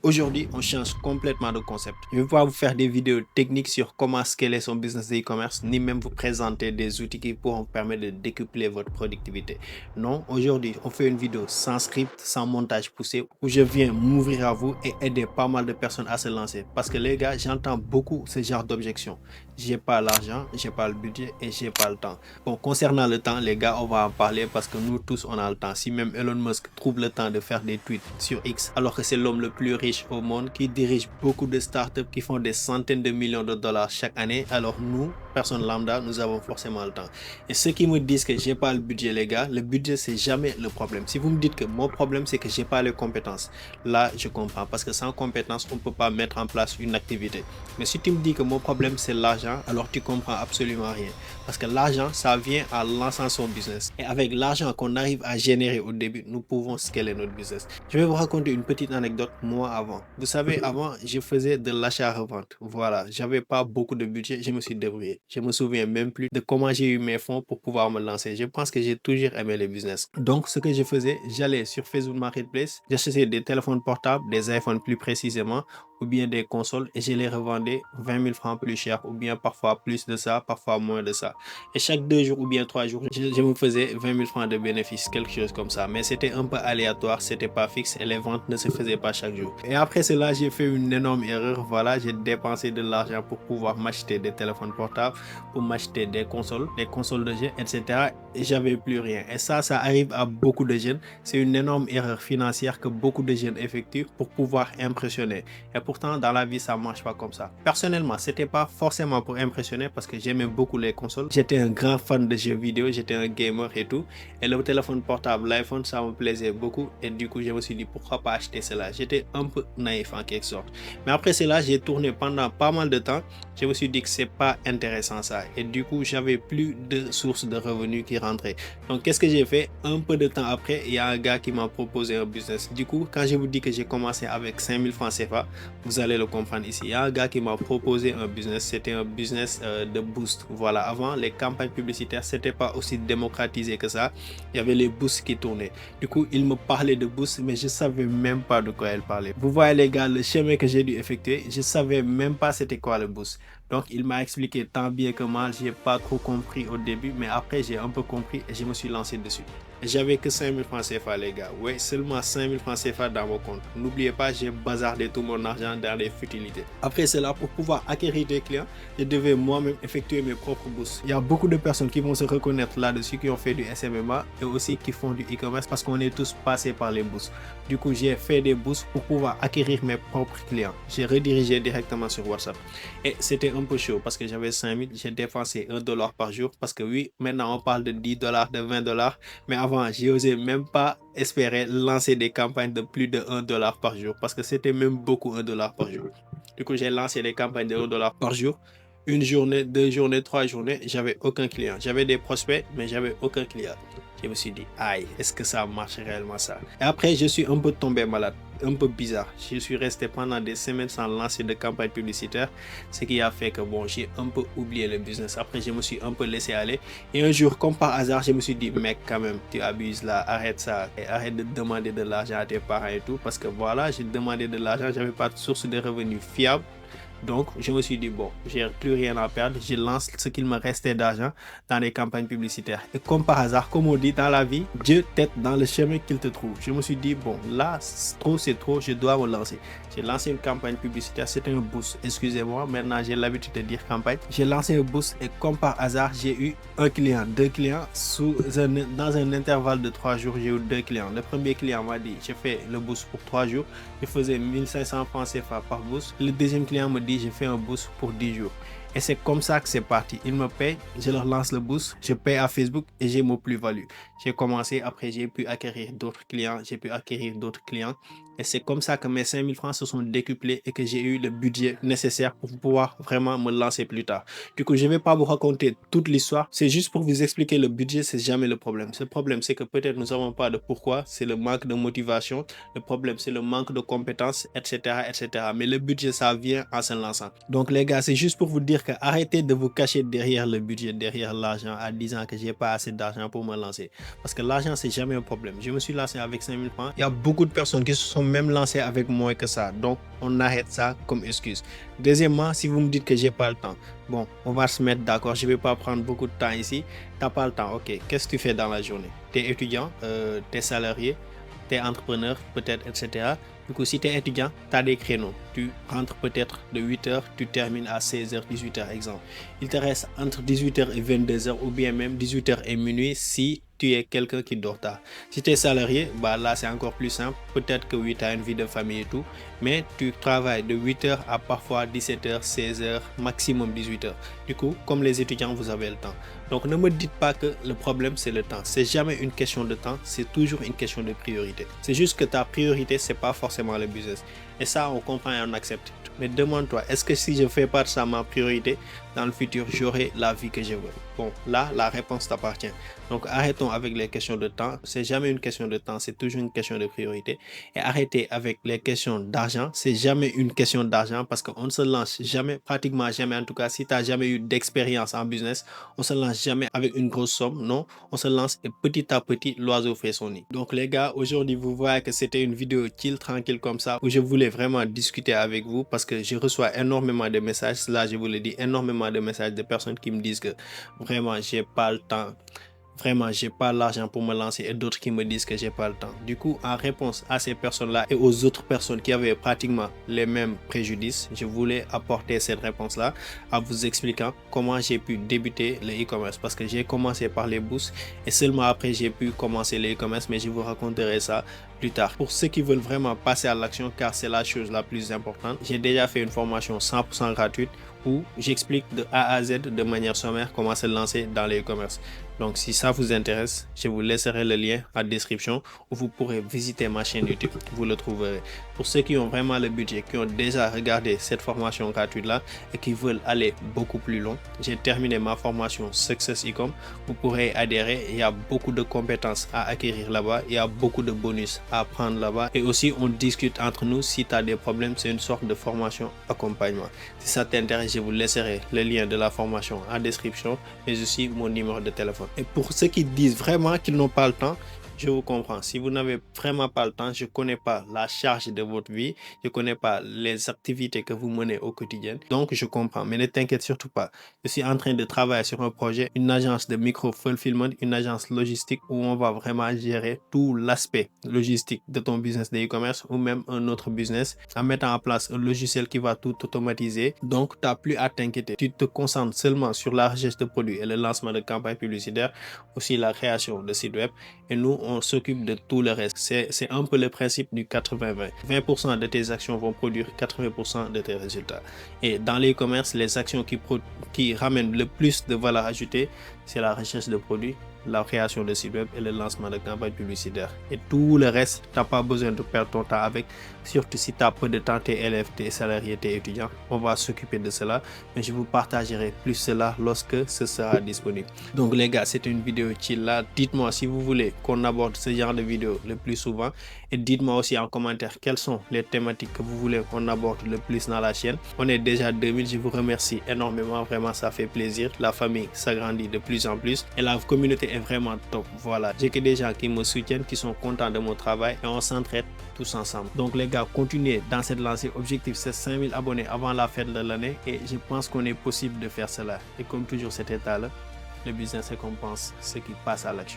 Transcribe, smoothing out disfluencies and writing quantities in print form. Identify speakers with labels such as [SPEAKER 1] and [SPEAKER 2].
[SPEAKER 1] Aujourd'hui, on change complètement de concept. Je ne vais pas vous faire des vidéos techniques sur comment scaler son business de e-commerce, ni même vous présenter des outils qui pourront permettre de décupler votre productivité. Non, aujourd'hui, on fait une vidéo sans script, sans montage poussé, où je viens m'ouvrir à vous et aider pas mal de personnes à se lancer. Parce que les gars, j'entends beaucoup ce genre d'objections. J'ai pas l'argent, j'ai pas le budget et j'ai pas le temps. Bon, concernant le temps, les gars, on va en parler parce que nous tous, on a le temps. Si même Elon Musk trouve le temps de faire des tweets sur X, alors que c'est l'homme le plus riche au monde, qui dirige beaucoup de startups qui font des centaines de millions de dollars chaque année, alors nous, personnes lambda, nous avons forcément le temps. Et ceux qui me disent que j'ai pas le budget, les gars, le budget, c'est jamais le problème. Si vous me dites que mon problème, c'est que j'ai pas les compétences, là, je comprends. Parce que sans compétences, on peut pas mettre en place une activité. Mais si tu me dis que mon problème, c'est l'argent, alors tu comprends absolument rien. Parce que l'argent, ça vient en lançant son business. Et avec l'argent qu'on arrive à générer au début, nous pouvons scaler notre business. Je vais vous raconter une petite anecdote, moi avant. Vous savez, avant, je faisais de l'achat-revente. Voilà, j'avais pas beaucoup de budget, je me suis débrouillé. Je me souviens même plus de comment j'ai eu mes fonds pour pouvoir me lancer. Je pense que j'ai toujours aimé le business. Donc, ce que je faisais, j'allais sur Facebook Marketplace, j'achetais des téléphones portables, des iPhones plus précisément, ou bien des consoles et je les revendais 20 000 francs plus cher ou bien parfois plus de ça, parfois moins de ça. Et chaque 2 jours ou bien 3 jours, je me faisais 20 000 francs de bénéfices, quelque chose comme ça. Mais c'était un peu aléatoire, c'était pas fixe et les ventes ne se faisaient pas chaque jour. Et après cela, j'ai fait une énorme erreur. Voilà, j'ai dépensé de l'argent pour pouvoir m'acheter des téléphones portables, pour m'acheter des consoles de jeux, etc. Et j'avais plus rien. Et ça arrive à beaucoup de jeunes. C'est une énorme erreur financière que beaucoup de jeunes effectuent pour pouvoir impressionner. Et pourtant, dans la vie, ça marche pas comme ça. Personnellement, c'était pas forcément pour impressionner parce que j'aimais beaucoup les consoles. J'étais un grand fan de jeux vidéo, j'étais un gamer et tout. Et le téléphone portable, l'iPhone, ça me plaisait beaucoup. Et du coup, je me suis dit, pourquoi pas acheter cela? J'étais un peu naïf en quelque sorte. Mais après cela, j'ai tourné pendant pas mal de temps. Je me suis dit que c'est pas intéressant ça. Et du coup, j'avais plus de sources de revenus qui rentraient. Donc, qu'est-ce que j'ai fait? Un peu de temps après, il y a un gars qui m'a proposé un business. Du coup, quand je vous dis que j'ai commencé avec 5 000 francs CFA, vous allez le comprendre ici. Il y a un gars qui m'a proposé un business. C'était un business de boost. Voilà, avant, les campagnes publicitaires, c'était pas aussi démocratisé que ça. Il y avait les boosts qui tournaient. Du coup, il me parlait de boost, mais je savais même pas de quoi il parlait. Vous voyez les gars, le chemin que j'ai dû effectuer, je savais même pas c'était quoi le boost. Donc, il m'a expliqué tant bien que mal. J'ai pas trop compris au début, mais après, j'ai un peu compris et je me suis lancé dessus. J'avais que 5 000 francs CFA, les gars. Oui, seulement 5 000 francs CFA dans mon compte. N'oubliez pas, j'ai bazardé tout mon argent dans les futilités. Après cela, pour pouvoir acquérir des clients, je devais moi-même effectuer mes propres boosts. Il y a beaucoup de personnes qui vont se reconnaître là-dessus, qui ont fait du SMMA et aussi qui font du e-commerce parce qu'on est tous passés par les boosts. Du coup, j'ai fait des boosts pour pouvoir acquérir mes propres clients. J'ai redirigé directement sur WhatsApp. Et c'était un peu chaud parce que j'avais 5 000, j'ai dépensé $1 par jour parce que oui, maintenant on parle de $10, de $20, mais avant, j'ai osé même pas espérer lancer des campagnes de plus de $1 par jour parce que c'était même beaucoup $1 par jour. Du coup, j'ai lancé des campagnes de $1 par jour. Une journée, 2 journées, 3 journées, j'avais aucun client. J'avais des prospects, mais j'avais aucun client. Je me suis dit, aïe, est-ce que ça marche réellement ça? Et après, je suis un peu tombé malade, un peu bizarre. Je suis resté pendant des semaines sans lancer de campagne publicitaire, ce qui a fait que bon, j'ai un peu oublié le business. Après, je me suis un peu laissé aller. Et un jour, comme par hasard, je me suis dit, mec, quand même, tu abuses là, arrête ça. Et arrête de demander de l'argent à tes parents et tout. Parce que voilà, j'ai demandé de l'argent, j'avais pas de source de revenus fiable. Donc, je me suis dit, bon, j'ai plus rien à perdre. Je lance ce qu'il me restait d'argent dans les campagnes publicitaires. Et comme par hasard, comme on dit dans la vie, Dieu t'aide dans le chemin qu'il te trouve. Je me suis dit, bon, là, c'est trop, je dois me lancer. J'ai lancé une campagne publicitaire, c'était un boost. Excusez-moi, maintenant j'ai l'habitude de dire campagne. J'ai lancé un boost et comme par hasard, j'ai eu un client, 2 clients. Dans un intervalle de 3 jours, j'ai eu 2 clients. Le premier client m'a dit, j'ai fait le boost pour 3 jours. Je faisais 1500 francs CFA par boost. Le deuxième client me dit, j'ai fait un boost pour 10 jours. Et c'est comme ça que c'est parti. Ils me payent, je leur lance le boost, je paye à Facebook et j'ai mon plus-value. J'ai commencé, après j'ai pu acquérir d'autres clients, Et c'est comme ça que mes 5 000 francs se sont décuplés et que j'ai eu le budget nécessaire pour pouvoir vraiment me lancer plus tard. Du coup, je ne vais pas vous raconter toute l'histoire. C'est juste pour vous expliquer le budget, c'est jamais le problème. Le problème, c'est que peut-être nous n'avons pas de pourquoi. C'est le manque de motivation. Le problème, c'est le manque de compétences, etc., etc. Mais le budget, ça vient en se lançant. Donc, les gars, c'est juste pour vous dire dire que arrêtez de vous cacher derrière le budget, derrière l'argent, en disant que j'ai pas assez d'argent pour me lancer. Parce que l'argent, c'est jamais un problème. Je me suis lancé avec 5000 francs. Il y a beaucoup de personnes qui se sont même lancées avec moins que ça. Donc, on arrête ça comme excuse. Deuxièmement, si vous me dites que j'ai pas le temps, bon, on va se mettre d'accord. Je vais pas prendre beaucoup de temps ici. T'as pas le temps, ok. Qu'est-ce que tu fais dans la journée? T'es étudiant, t'es salarié, t'es entrepreneur, peut-être, etc. Du coup, si tu es étudiant, tu as des créneaux. Tu rentres peut-être de 8h, tu termines à 16h, 18h, exemple. Il te reste entre 18h et 22h ou bien même 18h et minuit si tu es quelqu'un qui dort tard. Si tu es salarié, bah là c'est encore plus simple. Peut-être que oui, tu as une vie de famille et tout, mais tu travailles de 8h à parfois 17h, 16h, maximum 18h. Du coup, comme les étudiants, vous avez le temps. Donc ne me dites pas que le problème c'est le temps. C'est jamais une question de temps, c'est toujours une question de priorité. C'est juste que ta priorité, c'est pas forcément le business. Et ça, on comprend et on accepte. Mais demande-toi, est-ce que si je fais pas de ça ma priorité, dans le futur, j'aurai la vie que je veux? Bon, là, la réponse t'appartient. Donc, arrêtons avec les questions de temps. C'est jamais une question de temps, c'est toujours une question de priorité. Et arrêtez avec les questions d'argent. C'est jamais une question d'argent parce qu'on ne se lance jamais, pratiquement jamais. En tout cas, si tu n'as jamais eu d'expérience en business, on se lance jamais avec une grosse somme. Non, on se lance et petit à petit, l'oiseau fait son nid. Donc, les gars, aujourd'hui, vous voyez que c'était une vidéo chill, tranquille comme ça, où je voulais vraiment discuter avec vous parce que je reçois énormément de messages. Là, je vous le dis, énormément de messages de personnes qui me disent que vraiment, j'ai pas le temps. Vraiment, j'ai pas l'argent pour me lancer et d'autres qui me disent que j'ai pas le temps. Du coup, en réponse à ces personnes-là et aux autres personnes qui avaient pratiquement les mêmes préjudices, je voulais apporter cette réponse-là en vous expliquant comment j'ai pu débuter le e-commerce parce que j'ai commencé par les bourses et seulement après j'ai pu commencer le e-commerce, mais je vous raconterai ça plus tard. Pour ceux qui veulent vraiment passer à l'action, car c'est la chose la plus importante, j'ai déjà fait une formation 100% gratuite où j'explique de A à Z de manière sommaire comment se lancer dans le e-commerce. Donc si ça vous intéresse, je vous laisserai le lien en description où vous pourrez visiter ma chaîne YouTube. Vous le trouverez. Pour ceux qui ont vraiment le budget, qui ont déjà regardé cette formation gratuite là et qui veulent aller beaucoup plus loin, j'ai terminé ma formation Success Ecom. Vous pourrez adhérer. Il y a beaucoup de compétences à acquérir là-bas. Il y a beaucoup de bonus à prendre là-bas. Et aussi, on discute entre nous. Si tu as des problèmes, c'est une sorte de formation accompagnement. Si ça t'intéresse, je vous laisserai le lien de la formation en description, mais aussi mon numéro de téléphone. Et pour ceux qui disent vraiment qu'ils n'ont pas le temps, je vous comprends. Si vous n'avez vraiment pas le temps, je ne connais pas la charge de votre vie, je ne connais pas les activités que vous menez au quotidien. Donc, je comprends. Mais ne t'inquiète surtout pas. Je suis en train de travailler sur un projet, une agence de micro-fulfillment, une agence logistique où on va vraiment gérer tout l'aspect logistique de ton business de e-commerce ou même un autre business en mettant en place un logiciel qui va tout automatiser. Donc, tu n'as plus à t'inquiéter. Tu te concentres seulement sur la recherche de produits et le lancement de campagnes publicitaires, aussi la création de sites web. Et nous, on s'occupe de tout le reste. C'est un peu le principe du 80-20. 20% de tes actions vont produire 80% de tes résultats. Et dans l'e-commerce, les actions qui ramènent le plus de valeur ajoutée, c'est la recherche de produits, la création de sites web et le lancement de campagnes publicitaires. Et tout le reste, tu n'as pas besoin de perdre ton temps avec. Surtout si tu as peu de temps, tes élèves, tes salariés, tes étudiants. On va s'occuper de cela. Mais je vous partagerai plus cela lorsque ce sera disponible. Donc les gars, c'est une vidéo chill là. Dites-moi si vous voulez qu'on aborde ce genre de vidéo le plus souvent. Et dites-moi aussi en commentaire quelles sont les thématiques que vous voulez qu'on aborde le plus dans la chaîne. On est déjà 2000. Je vous remercie énormément. Vraiment, ça fait plaisir. La famille s'agrandit de plus en plus. Et la communauté est vraiment top. Voilà. J'ai que des gens qui me soutiennent, qui sont contents de mon travail. Et on s'entraide tous ensemble. Donc les gars, continuez dans cette lancée. Objectif, c'est 5000 abonnés avant la fin de l'année. Et je pense qu'on est possible de faire cela. Et comme toujours cet état-là, le business récompense ceux qui passent à l'action.